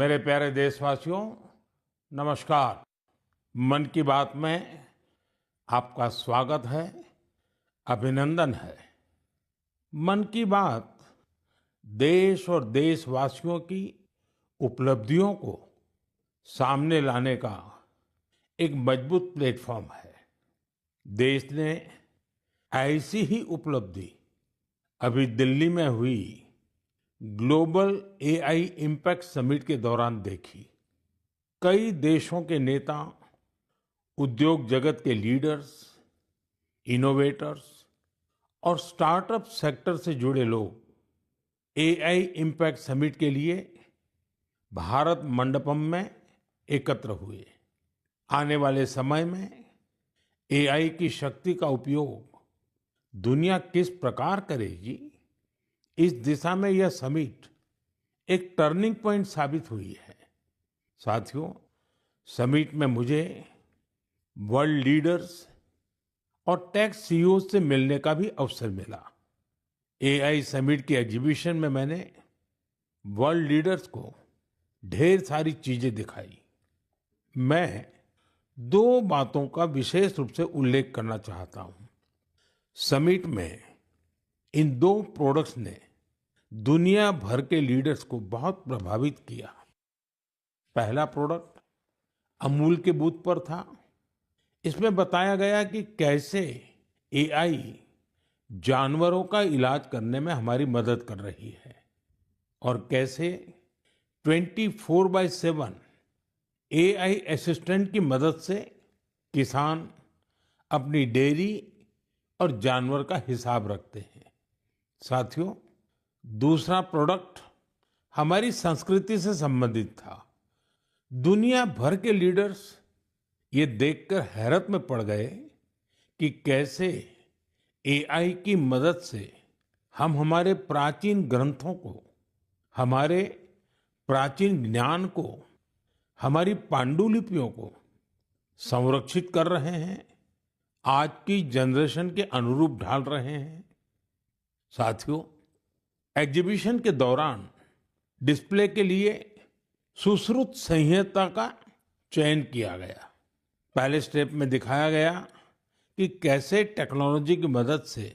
मेरे प्यारे देशवासियों, नमस्कार। मन की बात में आपका स्वागत है, अभिनंदन है। मन की बात देश और देशवासियों की उपलब्धियों को सामने लाने का एक मजबूत प्लेटफॉर्म है। देश ने ऐसी ही उपलब्धि अभी दिल्ली में हुई ग्लोबल एआई इम्पैक्ट समिट के दौरान देखी। कई देशों के नेता, उद्योग जगत के लीडर्स, इनोवेटर्स और स्टार्टअप सेक्टर से जुड़े लोग एआई इम्पैक्ट समिट के लिए भारत मंडपम में एकत्र हुए। आने वाले समय में एआई की शक्ति का उपयोग दुनिया किस प्रकार करेगी, इस दिशा में यह समिट एक टर्निंग पॉइंट साबित हुई है। साथियों, समिट में मुझे वर्ल्ड लीडर्स और टेक सीईओ से मिलने का भी अवसर मिला। एआई समिट की एग्जीबिशन में मैंने वर्ल्ड लीडर्स को ढेर सारी चीजें दिखाई। मैं दो बातों का विशेष रूप से उल्लेख करना चाहता हूं। समिट में इन दो प्रोडक्ट्स ने दुनिया भर के लीडर्स को बहुत प्रभावित किया। पहला प्रोडक्ट अमूल के बूथ पर था। इसमें बताया गया कि कैसे एआई जानवरों का इलाज करने में हमारी मदद कर रही है और कैसे 24/7 एआई असिस्टेंट की मदद से किसान अपनी डेयरी और जानवर का हिसाब रखते हैं। साथियों, दूसरा प्रोडक्ट हमारी संस्कृति से संबंधित था। दुनिया भर के लीडर्स ये देखकर हैरत में पड़ गए कि कैसे एआई की मदद से हम हमारे प्राचीन ग्रंथों को, हमारे प्राचीन ज्ञान को, हमारी पांडुलिपियों को संरक्षित कर रहे हैं, आज की जनरेशन के अनुरूप ढाल रहे हैं। साथियों, एग्जीबिशन के दौरान डिस्प्ले के लिए सुश्रुत संहिता का चयन किया गया। पहले स्टेप में दिखाया गया कि कैसे टेक्नोलॉजी की मदद से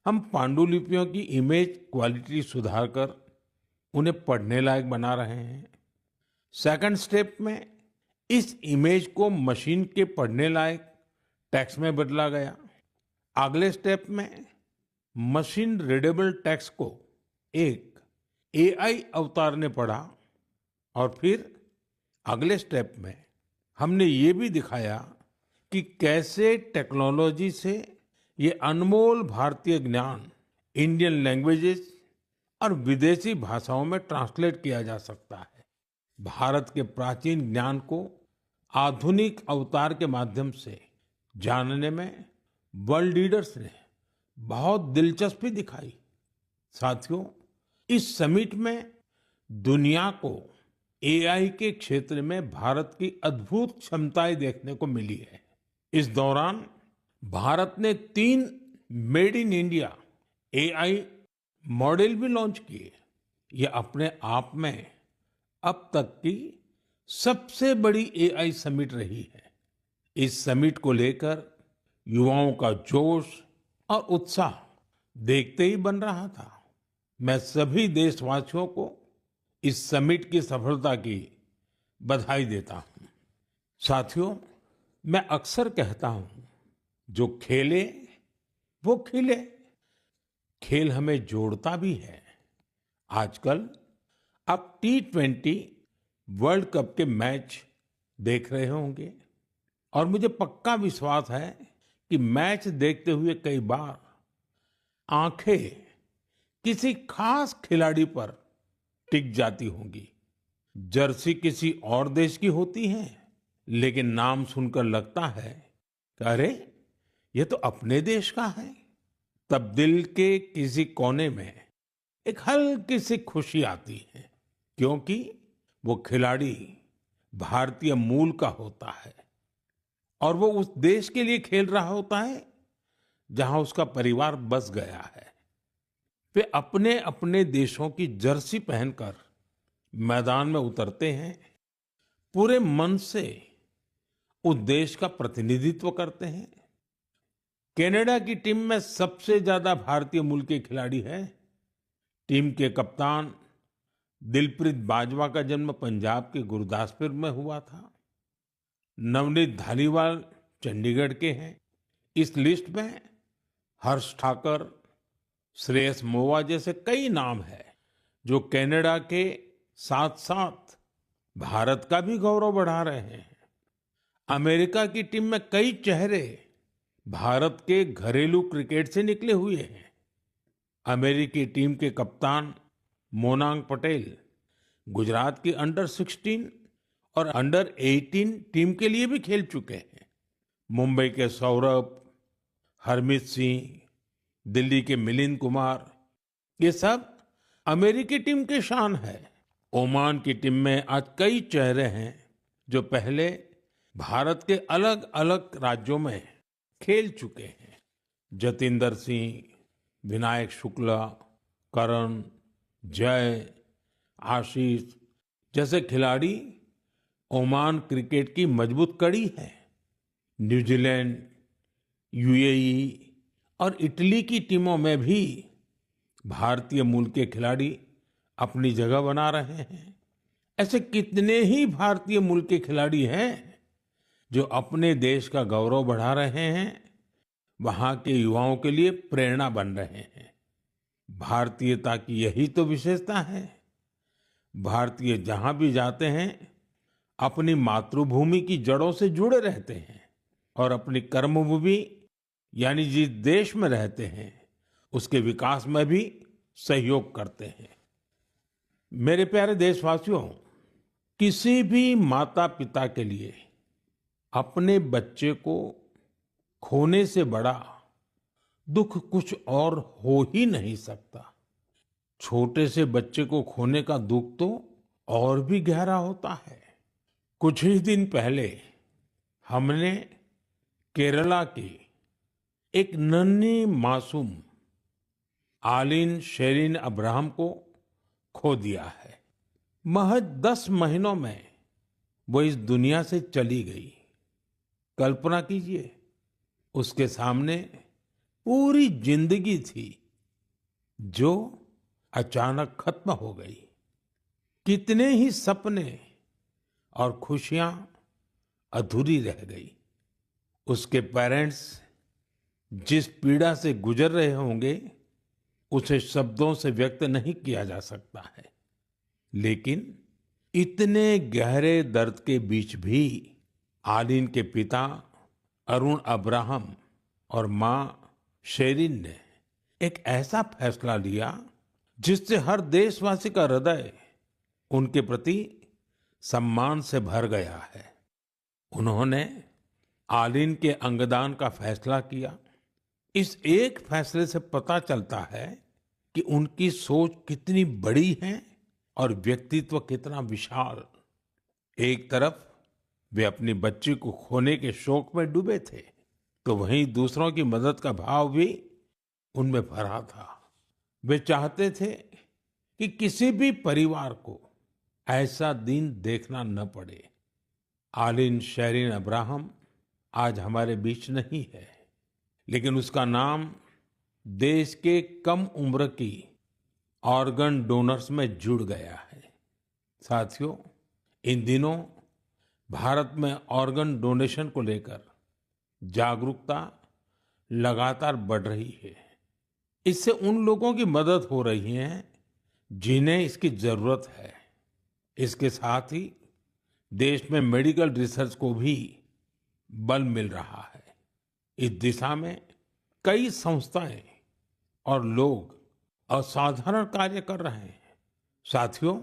हम पांडुलिपियों की इमेज क्वालिटी सुधारकर उन्हें पढ़ने लायक बना रहे हैं। सेकंड स्टेप में इस इमेज को मशीन के पढ़ने लायक टेक्स्ट में बदला गया। अगले स्टेप में मशीन रीडेबल टेक्स्ट को एक एआई अवतार ने पढ़ा और फिर अगले स्टेप में हमने ये भी दिखाया कि कैसे टेक्नोलॉजी से ये अनमोल भारतीय ज्ञान इंडियन लैंग्वेजेस और विदेशी भाषाओं में ट्रांसलेट किया जा सकता है। भारत के प्राचीन ज्ञान को आधुनिक अवतार के माध्यम से जानने में वर्ल्ड लीडर्स ने बहुत दिलचस्पी दिखाई। साथियों, इस समिट में दुनिया को एआई के क्षेत्र में भारत की अद्भुत क्षमताएं देखने को मिली है। इस दौरान भारत ने 3 made in India AI model भी लॉन्च किए। ये अपने आप में अब तक की सबसे बड़ी एआई समिट रही है। इस समिट को लेकर युवाओं का जोश और उत्साह देखते ही बन रहा था। मैं सभी देशवासियों को इस समिट की सफलता की बधाई देता हूं। साथियों, मैं अक्सर कहता हूं, जो खेले वो खिले। खेल हमें जोड़ता भी है। आजकल आप T20 वर्ल्ड कप के मैच देख रहे होंगे और मुझे पक्का विश्वास है कि मैच देखते हुए कई बार आंखें किसी खास खिलाड़ी पर टिक जाती होंगी। जर्सी किसी और देश की होती है, लेकिन नाम सुनकर लगता है कि अरे, ये तो अपने देश का है। तब दिल के किसी कोने में एक हल्की सी खुशी आती है, क्योंकि वो खिलाड़ी भारतीय मूल का होता है और वो उस देश के लिए खेल रहा होता है जहां उसका परिवार बस गया है। वे अपने अपने देशों की जर्सी पहनकर मैदान में उतरते हैं, पूरे मन से उस देश का प्रतिनिधित्व करते हैं। कनाडा की टीम में सबसे ज्यादा भारतीय मूल के खिलाड़ी हैं। टीम के कप्तान दिलप्रीत बाजवा का जन्म पंजाब के गुरदासपुर में हुआ था। नवनीत धालीवाल चंडीगढ़ के हैं। इस लिस्ट में हर्ष ठाकर, श्रेयस मोवा जैसे कई नाम हैं जो कनाडा के साथ साथ भारत का भी गौरव बढ़ा रहे हैं। अमेरिका की टीम में कई चेहरे भारत के घरेलू क्रिकेट से निकले हुए हैं। अमेरिकी टीम के कप्तान मोनांग पटेल गुजरात की अंडर 16 और अंडर 18 टीम के लिए भी खेल चुके हैं। मुंबई के सौरभ, हरमीत सिंह, दिल्ली के मिलिंद कुमार, ये सब अमेरिकी टीम के शान है। ओमान की टीम में आज कई चेहरे हैं जो पहले भारत के अलग अलग राज्यों में खेल चुके हैं। जतिंदर सिंह, विनायक शुक्ला, करण, जय, आशीष जैसे खिलाड़ी ओमान क्रिकेट की मजबूत कड़ी है। न्यूजीलैंड, यूएई और इटली की टीमों में भी भारतीय मूल के खिलाड़ी अपनी जगह बना रहे हैं। ऐसे कितने ही भारतीय मूल के खिलाड़ी हैं जो अपने देश का गौरव बढ़ा रहे हैं, वहां के युवाओं के लिए प्रेरणा बन रहे हैं। भारतीयता की यही तो विशेषता है। भारतीय जहां भी जाते हैं अपनी मातृभूमि की जड़ों से जुड़े रहते हैं और अपनी कर्मभूमि यानी जिस देश में रहते हैं उसके विकास में भी सहयोग करते हैं। मेरे प्यारे देशवासियों, किसी भी माता पिता के लिए अपने बच्चे को खोने से बड़ा दुख कुछ और हो ही नहीं सकता। छोटे से बच्चे को खोने का दुख तो और भी गहरा होता है। कुछ ही दिन पहले हमने केरला की एक नन्ही मासूम आलिन शेरिन अब्राहम को खो दिया है। महज 10 महीनों में वो इस दुनिया से चली गई। कल्पना कीजिए, उसके सामने पूरी जिंदगी थी जो अचानक खत्म हो गई। कितने ही सपने और खुशियां अधूरी रह गई। उसके पेरेंट्स जिस पीड़ा से गुजर रहे होंगे उसे शब्दों से व्यक्त नहीं किया जा सकता है। लेकिन इतने गहरे दर्द के बीच भी आलिन के पिता अरुण अब्राहम और मां शेरिन ने एक ऐसा फैसला लिया जिससे हर देशवासी का हृदय उनके प्रति सम्मान से भर गया है। उन्होंने आलिन के अंगदान का फैसला किया। इस एक फैसले से पता चलता है कि उनकी सोच कितनी बड़ी है और व्यक्तित्व कितना विशाल। एक तरफ वे अपनी बच्ची को खोने के शोक में डूबे थे, तो वहीं दूसरों की मदद का भाव भी उनमें भरा था। वे चाहते थे कि किसी भी परिवार को ऐसा दिन देखना न पड़े। आलिन शेरिन अब्राहम आज हमारे बीच नहीं है, लेकिन उसका नाम देश के कम उम्र की ऑर्गन डोनर्स में जुड़ गया है। साथियों, इन दिनों भारत में ऑर्गन डोनेशन को लेकर जागरूकता लगातार बढ़ रही है। इससे उन लोगों की मदद हो रही है जिन्हें इसकी जरूरत है। इसके साथ ही देश में मेडिकल रिसर्च को भी बल मिल रहा है। इस दिशा में कई संस्थाएं और लोग असाधारण कार्य कर रहे हैं। साथियों,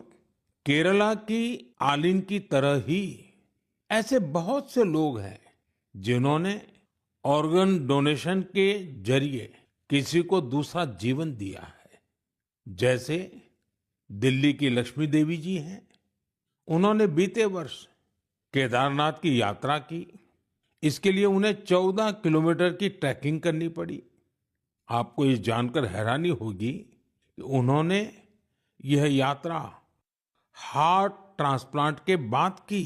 केरला की आलिन की तरह ही ऐसे बहुत से लोग हैं जिन्होंने ऑर्गन डोनेशन के जरिए किसी को दूसरा जीवन दिया है। जैसे दिल्ली की लक्ष्मी देवी जी हैं। उन्होंने बीते वर्ष केदारनाथ की यात्रा की। इसके लिए उन्हें 14 किलोमीटर की ट्रैकिंग करनी पड़ी। आपको ये जानकर हैरानी होगी कि उन्होंने यह यात्रा हार्ट ट्रांसप्लांट के बाद की।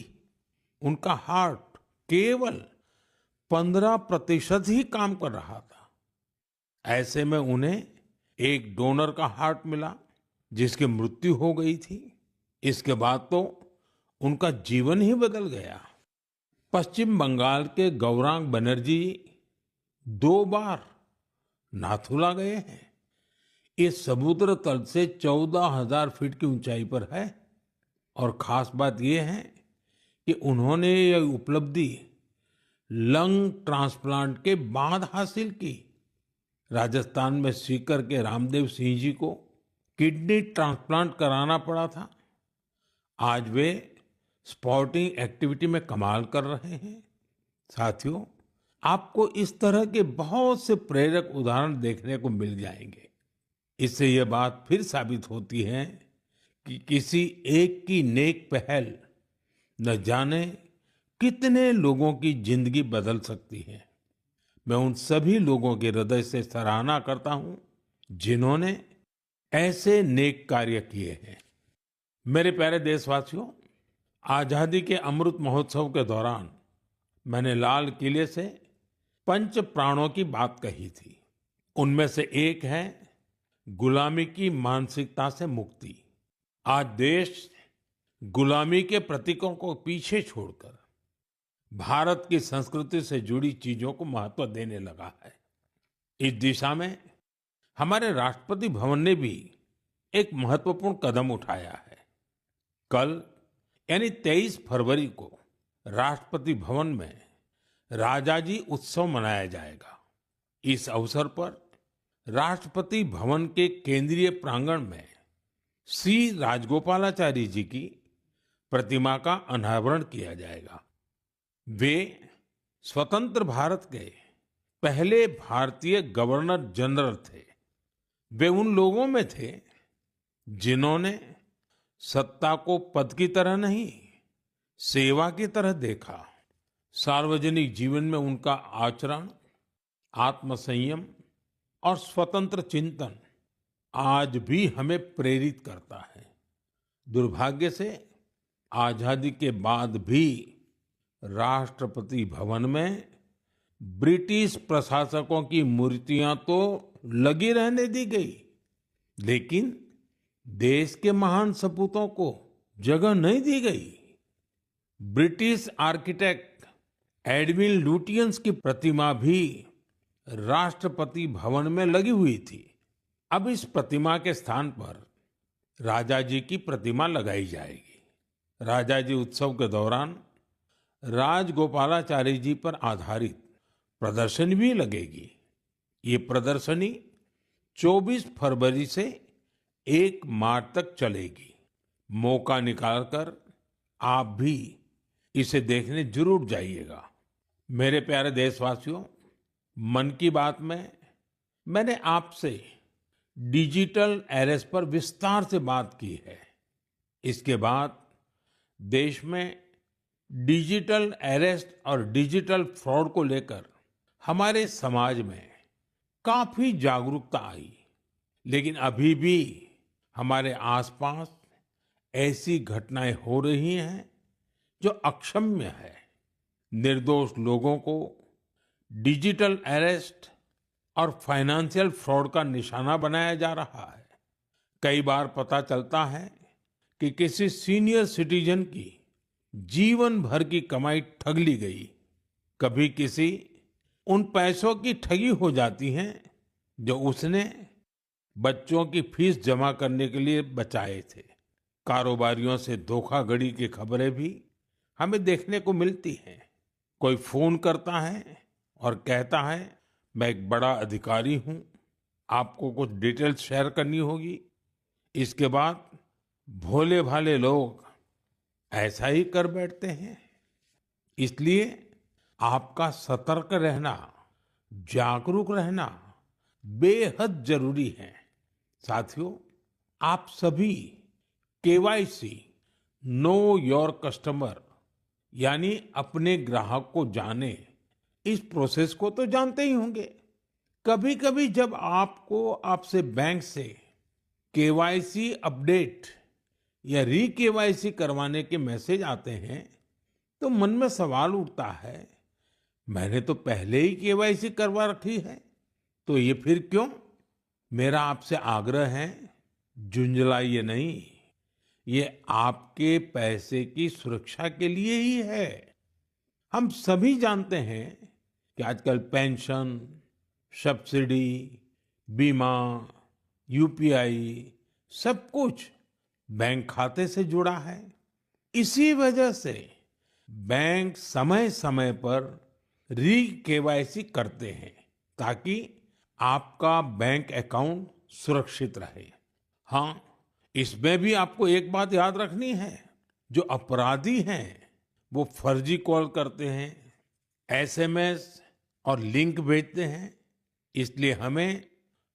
उनका हार्ट केवल 15% ही काम कर रहा था। ऐसे में उन्हें एक डोनर का हार्ट मिला, जिसकी मृत्यु हो गई थी। इसके बाद तो उनका जीवन ही बदल गया। पश्चिम बंगाल के गौरांग बनर्जी 2 बार नाथुला गए हैं। ये समुद्र तल से 14,000 फीट की ऊंचाई पर है। और खास बात यह है कि उन्होंने यह उपलब्धि लंग ट्रांसप्लांट के बाद हासिल की। राजस्थान में सीकर के रामदेव सिंह जी को किडनी ट्रांसप्लांट कराना पड़ा था। आज वे स्पोर्टिंग एक्टिविटी में कमाल कर रहे हैं। साथियों, आपको इस तरह के बहुत से प्रेरक उदाहरण देखने को मिल जाएंगे। इससे यह बात फिर साबित होती है कि किसी एक की नेक पहल न जाने कितने लोगों की जिंदगी बदल सकती है। मैं उन सभी लोगों के हृदय से सराहना करता हूं जिन्होंने ऐसे नेक कार्य किए हैं। मेरे प्यारे देशवासियों, आजादी के अमृत महोत्सव के दौरान मैंने लाल किले से पंच प्राणों की बात कही थी। उनमें से एक है गुलामी की मानसिकता से मुक्ति। आज देश गुलामी के प्रतीकों को पीछे छोड़कर भारत की संस्कृति से जुड़ी चीजों को महत्व देने लगा है। इस दिशा में हमारे राष्ट्रपति भवन ने भी एक महत्वपूर्ण कदम उठाया है। कल यानी 23 फरवरी को राष्ट्रपति भवन में राजाजी उत्सव मनाया जाएगा। इस अवसर पर राष्ट्रपति भवन के केंद्रीय प्रांगण में श्री राजगोपालाचारी जी की प्रतिमा का अनावरण किया जाएगा। वे स्वतंत्र भारत के पहले भारतीय गवर्नर जनरल थे। वे उन लोगों में थे जिन्होंने सत्ता को पद की तरह नहीं, सेवा की तरह देखा। सार्वजनिक जीवन में उनका आचरण, आत्मसंयम और स्वतंत्र चिंतन आज भी हमें प्रेरित करता है। दुर्भाग्य से आजादी के बाद भी राष्ट्रपति भवन में ब्रिटिश प्रशासकों की मूर्तियां तो लगी रहने दी गई, लेकिन देश के महान सपूतों को जगह नहीं दी गई। ब्रिटिश आर्किटेक्ट एडविन लुटियंस की प्रतिमा भी राष्ट्रपति भवन में लगी हुई थी। अब इस प्रतिमा के स्थान पर राजा जी की प्रतिमा लगाई जाएगी। राजा जी उत्सव के दौरान राजगोपालाचारी जी पर आधारित प्रदर्शनी भी लगेगी। ये प्रदर्शनी 24 फरवरी से 1 मार्च तक चलेगी। मौका निकालकर आप भी इसे देखने जरूर जाइएगा। मेरे प्यारे देशवासियों, मन की बात में मैंने आपसे डिजिटल अरेस्ट पर विस्तार से बात की है। इसके बाद देश में डिजिटल अरेस्ट और डिजिटल फ्रॉड को लेकर हमारे समाज में काफी जागरूकता आई, लेकिन अभी भी हमारे आसपास ऐसी घटनाएं हो रही हैं जो अक्षम्य है। निर्दोष लोगों को डिजिटल अरेस्ट और फाइनेंशियल फ्रॉड का निशाना बनाया जा रहा है। कई बार पता चलता है कि किसी सीनियर सिटीजन की जीवन भर की कमाई ठग ली गई। कभी किसी उन पैसों की ठगी हो जाती है जो उसने बच्चों की फीस जमा करने के लिए बचाए थे। कारोबारियों से धोखाधड़ी की खबरें भी हमें देखने को मिलती हैं। कोई फोन करता है और कहता है, मैं एक बड़ा अधिकारी हूं, आपको कुछ डिटेल्स शेयर करनी होगी। इसके बाद भोले भाले लोग ऐसा ही कर बैठते हैं। इसलिए आपका सतर्क रहना, जागरूक रहना बेहद जरूरी है। साथियों, आप सभी केवाईसी नो योर कस्टमर यानी अपने ग्राहक को जाने, इस प्रोसेस को तो जानते ही होंगे। कभी कभी जब आपको आपसे बैंक से केवाईसी अपडेट या री केवाईसी करवाने के मैसेज आते हैं तो मन में सवाल उठता है, मैंने तो पहले ही केवाईसी करवा रखी है, तो ये फिर क्यों? मेरा आपसे आग्रह है, झुंझलाइए नहीं। ये आपके पैसे की सुरक्षा के लिए ही है। हम सभी जानते हैं कि आजकल पेंशन, सब्सिडी, बीमा, यूपीआई सब कुछ बैंक खाते से जुड़ा है। इसी वजह से बैंक समय समय पर री केवाईसी करते हैं ताकि आपका बैंक अकाउंट सुरक्षित रहे। हाँ, इसमें भी आपको एक बात याद रखनी है, जो अपराधी हैं वो फर्जी कॉल करते हैं, एसएमएस और लिंक भेजते हैं। इसलिए हमें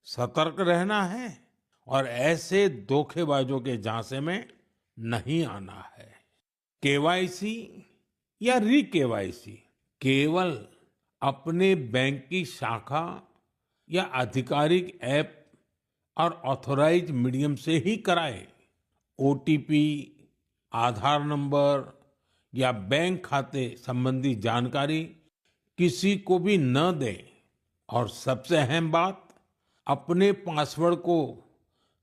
सतर्क रहना है और ऐसे धोखेबाजों के झांसे में नहीं आना है। केवाईसी या री केवाईसी केवल अपने बैंक की शाखा या आधिकारिक ऐप और ऑथराइज्ड मीडियम से ही कराएं। ओटीपी, आधार नंबर या बैंक खाते संबंधी जानकारी किसी को भी न दें। और सबसे अहम बात, अपने पासवर्ड को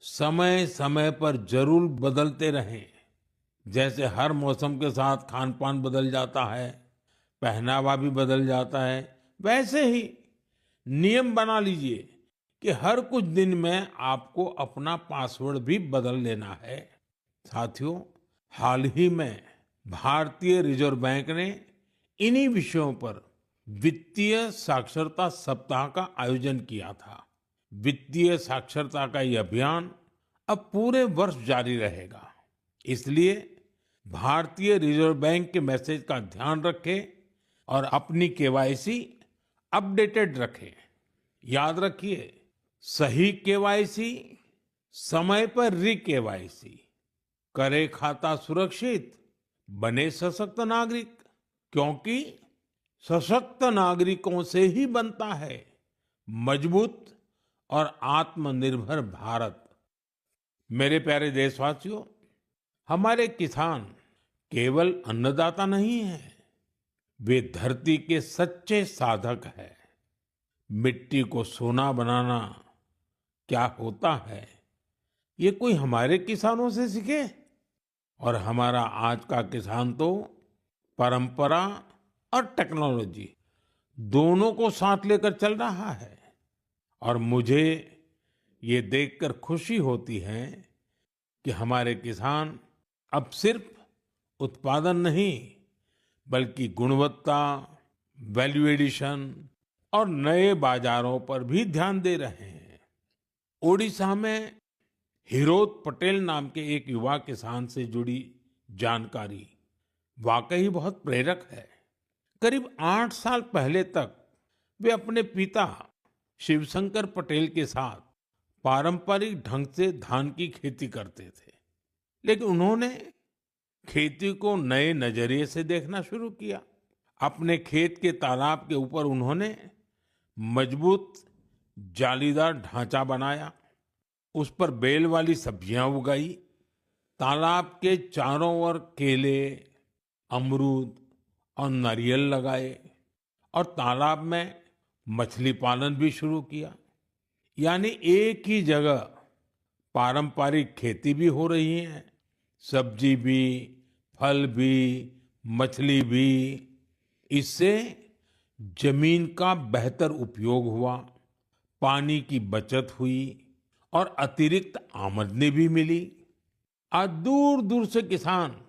समय समय पर जरूर बदलते रहें। जैसे हर मौसम के साथ खान पान बदल जाता है, पहनावा भी बदल जाता है, वैसे ही नियम बना लीजिए कि हर कुछ दिन में आपको अपना पासवर्ड भी बदल लेना है। साथियों, हाल ही में भारतीय रिजर्व बैंक ने इन्हीं विषयों पर वित्तीय साक्षरता सप्ताह का आयोजन किया था। वित्तीय साक्षरता का ये अभियान अब पूरे वर्ष जारी रहेगा। इसलिए भारतीय रिजर्व बैंक के मैसेज का ध्यान रखें और अपनी केवाईसी अपडेटेड रखें। याद रखिए, सही केवाईसी, समय पर री केवाईसी, करे खाता सुरक्षित, बने सशक्त नागरिक, क्योंकि सशक्त नागरिकों से ही बनता है मजबूत और आत्मनिर्भर भारत। मेरे प्यारे देशवासियों, हमारे किसान केवल अन्नदाता नहीं हैं, वे धरती के सच्चे साधक हैं। मिट्टी को सोना बनाना क्या होता है, ये कोई हमारे किसानों से सीखे। और हमारा आज का किसान तो परंपरा और टेक्नोलॉजी दोनों को साथ लेकर चल रहा है। और मुझे ये देखकर खुशी होती है कि हमारे किसान अब सिर्फ उत्पादन नहीं, बल्कि गुणवत्ता, वैल्यू एडिशन और नए बाजारों पर भी ध्यान दे रहे हैं। ओडिशा में हिरोत पटेल नाम के एक युवा किसान से जुड़ी जानकारी वाकई बहुत प्रेरक है। करीब 8 साल पहले तक वे अपने पिता शिवशंकर पटेल के साथ पारंपरिक ढंग से धान की खेती करते थे, लेकिन उन्होंने खेती को नए नजरिए से देखना शुरू किया। अपने खेत के तालाब के ऊपर उन्होंने मजबूत जालीदार ढांचा बनाया, उस पर बेल वाली सब्जियां उगाई, तालाब के चारों ओर केले, अमरूद और नारियल लगाए और तालाब में मछली पालन भी शुरू किया। यानी एक ही जगह पारंपरिक खेती भी हो रही है, सब्जी भी, फल भी, मछली भी। इससे जमीन का बेहतर उपयोग हुआ, पानी की बचत हुई और अतिरिक्त आमदनी भी मिली। आज दूर दूर से किसान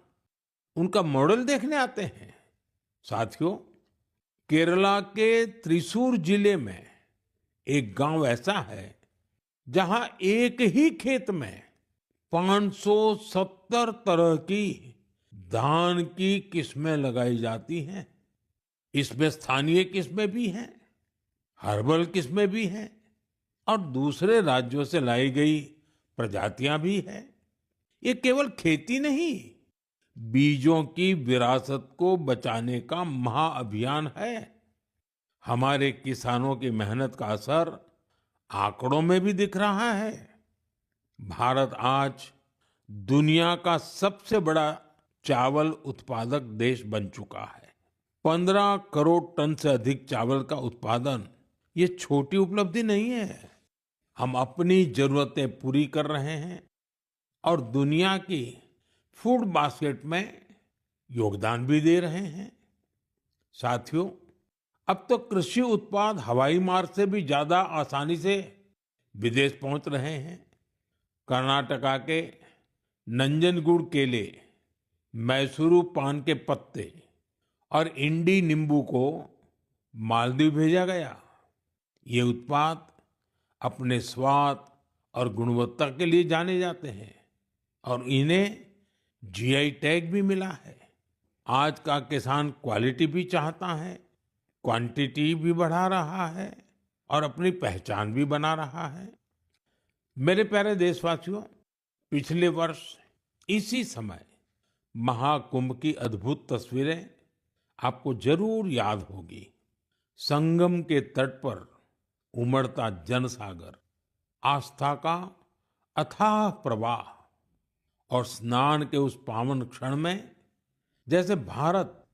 उनका मॉडल देखने आते हैं। साथियों, केरला के त्रिशूर जिले में एक गांव ऐसा है जहां एक ही खेत में 570 तरह की धान की किस्में लगाई जाती हैं। इसमें स्थानीय किस्में भी हैं, हर्बल किस्में भी हैं और दूसरे राज्यों से लाई गई प्रजातियां भी हैं। ये केवल खेती नहीं, बीजों की विरासत को बचाने का महाअभियान है। हमारे किसानों की मेहनत का असर आंकड़ों में भी दिख रहा है। भारत आज दुनिया का सबसे बड़ा चावल उत्पादक देश बन चुका है। 15 करोड़ टन से अधिक चावल का उत्पादन ये छोटी उपलब्धि नहीं है। हम अपनी जरूरतें पूरी कर रहे हैं और दुनिया की फूड बास्केट में योगदान भी दे रहे हैं। साथियों, अब तो कृषि उत्पाद हवाई मार्ग से भी ज्यादा आसानी से विदेश पहुंच रहे हैं। कर्नाटका के नंजनगुड केले, मैसूरू पान के पत्ते और इंडी नींबू को मालदीव भेजा गया। ये उत्पाद अपने स्वाद और गुणवत्ता के लिए जाने जाते हैं और इन्हें जीआई टैग भी मिला है। आज का किसान क्वालिटी भी चाहता है, क्वांटिटी भी बढ़ा रहा है और अपनी पहचान भी बना रहा है। मेरे प्यारे देशवासियों, पिछले वर्ष इसी समय महाकुंभ की अद्भुत तस्वीरें आपको जरूर याद होगी। संगम के तट पर उमड़ता जनसागर, आस्था का अथाह प्रवाह और स्नान के उस पावन क्षण में जैसे भारत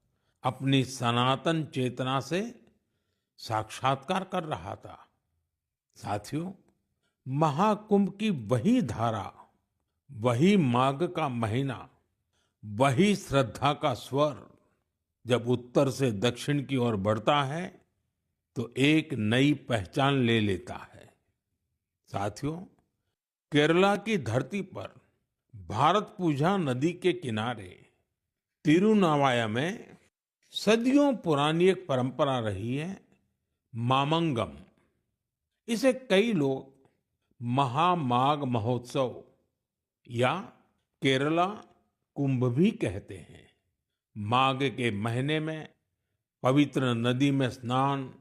अपनी सनातन चेतना से साक्षात्कार कर रहा था। साथियों, महाकुंभ की वही धारा, वही माघ का महीना, वही श्रद्धा का स्वर जब उत्तर से दक्षिण की ओर बढ़ता है तो एक नई पहचान ले लेता है। साथियों, केरला की धरती पर भारत पूजा नदी के किनारे तिरुनावाया में सदियों पुरानी एक परंपरा रही है, मामंगम। इसे कई लोग महामाघ महोत्सव या केरला कुंभ भी कहते हैं। माघ के महीने में पवित्र नदी में स्नान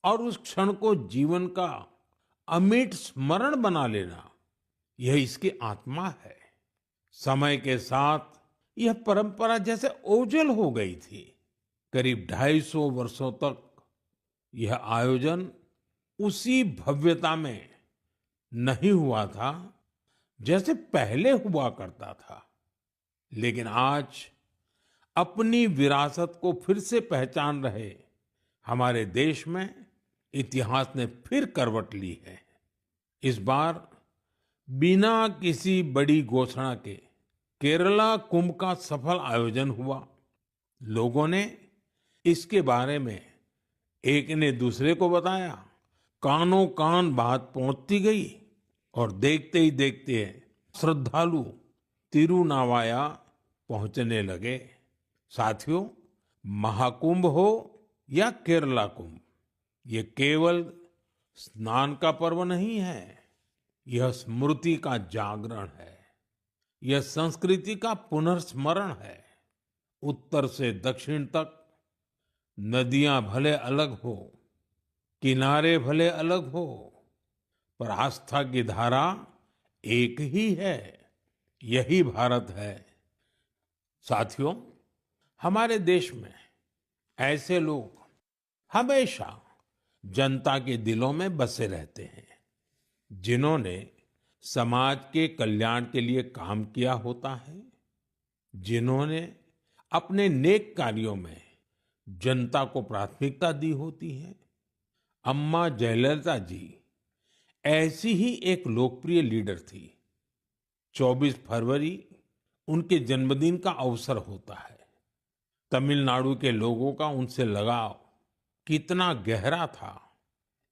और उस क्षण को जीवन का अमिट स्मरण बना लेना, यह इसकी आत्मा है। समय के साथ यह परंपरा जैसे ओझल हो गई थी। करीब 250 वर्षों तक यह आयोजन उसी भव्यता में नहीं हुआ था जैसे पहले हुआ करता था। लेकिन आज अपनी विरासत को फिर से पहचान रहे हमारे देश में इतिहास ने फिर करवट ली है। इस बार बिना किसी बड़ी घोषणा के केरला कुंभ का सफल आयोजन हुआ। लोगों ने इसके बारे में एक ने दूसरे को बताया, कानों कान बात पहुंचती गई और देखते ही देखते श्रद्धालु तिरुनावाया पहुंचने लगे। साथियों, महाकुंभ हो या केरला कुंभ, ये केवल स्नान का पर्व नहीं है, यह स्मृति का जागरण है, यह संस्कृति का पुनर्स्मरण है। उत्तर से दक्षिण तक नदियां भले अलग हो, किनारे भले अलग हो, पर आस्था की धारा एक ही है, यही भारत है। साथियों, हमारे देश में ऐसे लोग हमेशा जनता के दिलों में बसे रहते हैं, जिन्होंने समाज के कल्याण के लिए काम किया होता है, जिन्होंने अपने नेक कार्यों में जनता को प्राथमिकता दी होती है। अम्मा जयललिता जी ऐसी ही एक लोकप्रिय लीडर थी। 24 फरवरी उनके जन्मदिन का अवसर होता है। तमिलनाडु के लोगों का उनसे लगाव कितना गहरा था,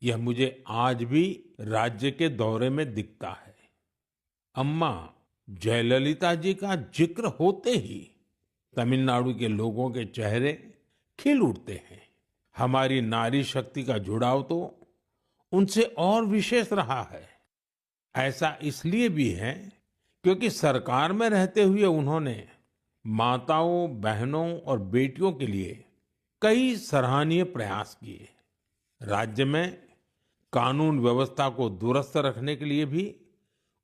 यह मुझे आज भी राज्य के दौरे में दिखता है। अम्मा जयललिता जी का जिक्र होते ही तमिलनाडु के लोगों के चेहरे खिल उठते हैं। हमारी नारी शक्ति का जुड़ाव तो उनसे और विशेष रहा है। ऐसा इसलिए भी है क्योंकि सरकार में रहते हुए उन्होंने माताओं, बहनों और बेटियों के लिए कई सराहनीय प्रयास किए। राज्य में कानून व्यवस्था को दुरुस्त रखने के लिए भी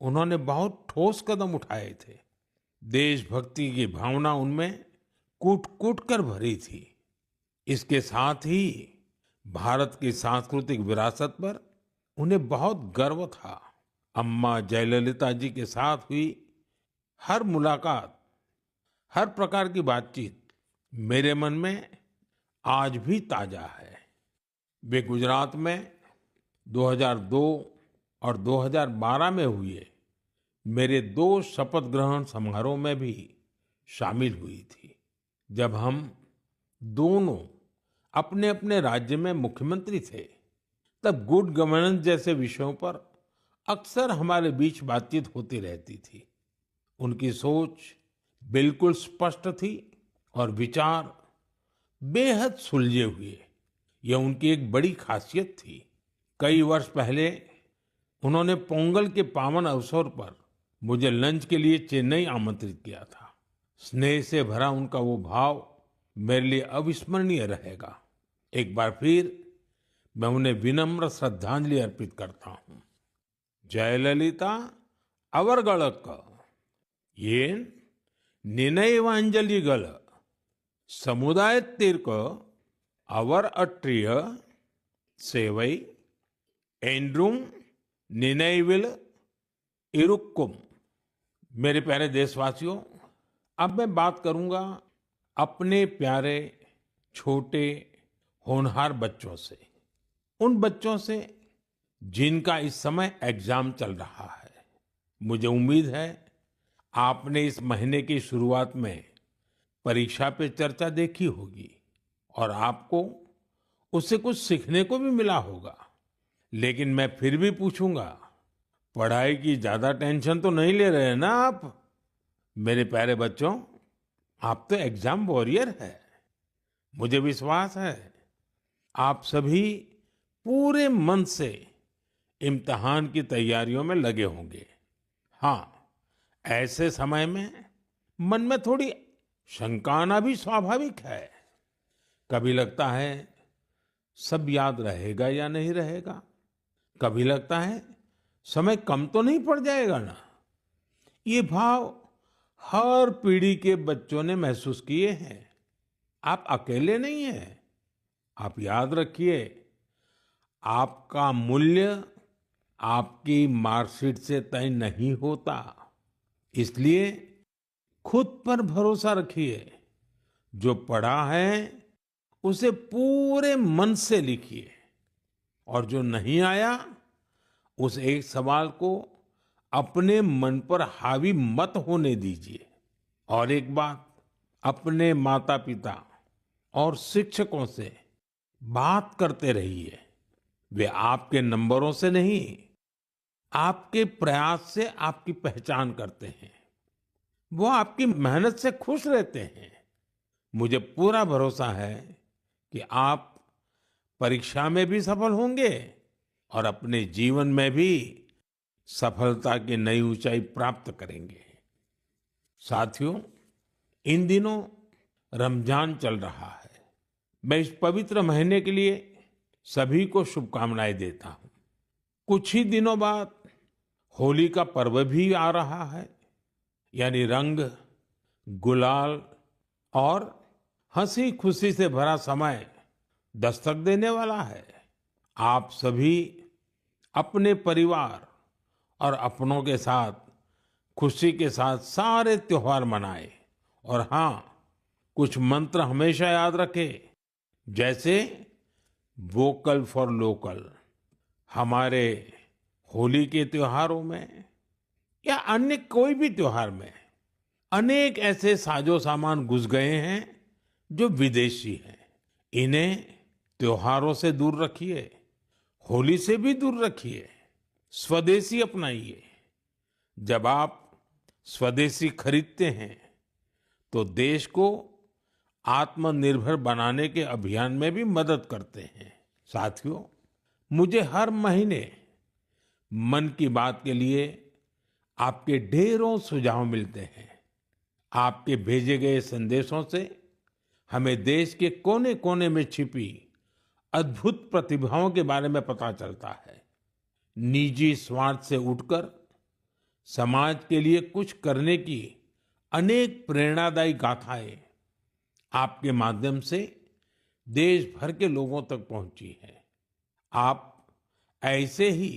उन्होंने बहुत ठोस कदम उठाए थे। देशभक्ति की भावना उनमें कूट-कूट कर भरी थी। इसके साथ ही भारत की सांस्कृतिक विरासत पर उन्हें बहुत गर्व था। अम्मा जयललिता जी के साथ हुई हर मुलाकात, हर प्रकार की बातचीत मेरे मन में आज भी ताजा है। वे गुजरात में 2002 और 2012 में हुए मेरे 2 शपथ ग्रहण समारोह में भी शामिल हुई थी, जब हम दोनों अपने अपने राज्य में मुख्यमंत्री थे। तब गुड गवर्नेंस जैसे विषयों पर अक्सर हमारे बीच बातचीत होती रहती थी। उनकी सोच बिल्कुल स्पष्ट थी और विचार बेहद सुलझे हुए। यह उनकी एक बड़ी खासियत थी। कई वर्ष पहले उन्होंने पोंगल के पावन अवसर पर मुझे लंच के लिए चेन्नई आमंत्रित किया था। स्नेह से भरा उनका वो भाव मेरे लिए अविस्मरणीय रहेगा। एक बार फिर मैं उन्हें विनम्र श्रद्धांजलि अर्पित करता हूँ। जयललिता अवरगड़क येन निनैवांजलिगल समुदाय तीर्क अवर अट्रिय सेवई एंड्रुम निनैविल इरुक्कुम। मेरे प्यारे देशवासियों, अब मैं बात करूंगा अपने प्यारे छोटे होनहार बच्चों से, उन बच्चों से जिनका इस समय एग्जाम चल रहा है। मुझे उम्मीद है आपने इस महीने की शुरुआत में परीक्षा पे चर्चा देखी होगी और आपको उससे कुछ सीखने को भी मिला होगा। लेकिन मैं फिर भी पूछूंगा, पढ़ाई की ज्यादा टेंशन तो नहीं ले रहे हैं ना आप? मेरे प्यारे बच्चों, आप तो एग्जाम वॉरियर है। मुझे विश्वास है आप सभी पूरे मन से इम्तिहान की तैयारियों में लगे होंगे। हाँ, ऐसे समय में मन में थोड़ी शंका आना भी स्वाभाविक है। कभी लगता है सब याद रहेगा या नहीं रहेगा, कभी लगता है समय कम तो नहीं पड़ जाएगा ना। ये भाव हर पीढ़ी के बच्चों ने महसूस किए हैं। आप अकेले नहीं हैं। आप याद रखिए, आपका मूल्य आपकी मार्कशीट से तय नहीं होता। इसलिए खुद पर भरोसा रखिए। जो पढ़ा है उसे पूरे मन से लिखिए और जो नहीं आया उस एक सवाल को अपने मन पर हावी मत होने दीजिए। और एक बात, अपने माता पिता और शिक्षकों से बात करते रहिए। वे आपके नंबरों से नहीं, आपके प्रयास से आपकी पहचान करते हैं। वो आपकी मेहनत से खुश रहते हैं। मुझे पूरा भरोसा है कि आप परीक्षा में भी सफल होंगे और अपने जीवन में भी सफलता की नई ऊंचाई प्राप्त करेंगे। साथियों, इन दिनों रमजान चल रहा है। मैं इस पवित्र महीने के लिए सभी को शुभकामनाएं देता हूं। कुछ ही दिनों बाद होली का पर्व भी आ रहा है, यानी रंग, गुलाल और हंसी खुशी से भरा समय दस्तक देने वाला है। आप सभी अपने परिवार और अपनों के साथ खुशी के साथ सारे त्योहार मनाएं। और हाँ, कुछ मंत्र हमेशा याद रखें, जैसे वोकल फॉर लोकल। हमारे होली के त्योहारों में या अन्य कोई भी त्योहार में अनेक ऐसे साजो सामान घुस गए हैं जो विदेशी हैं। इन्हें त्योहारों से दूर रखिए, होली से भी दूर रखिए, स्वदेशी अपनाइए। जब आप स्वदेशी खरीदते हैं तो देश को आत्मनिर्भर बनाने के अभियान में भी मदद करते हैं। साथियों, मुझे हर महीने मन की बात के लिए आपके ढेरों सुझाव मिलते हैं। आपके भेजे गए संदेशों से हमें देश के कोने कोने में छिपी अद्भुत प्रतिभाओं के बारे में पता चलता है। निजी स्वार्थ से उठकर समाज के लिए कुछ करने की अनेक प्रेरणादायी गाथाएं आपके माध्यम से देश भर के लोगों तक पहुंची हैं। आप ऐसे ही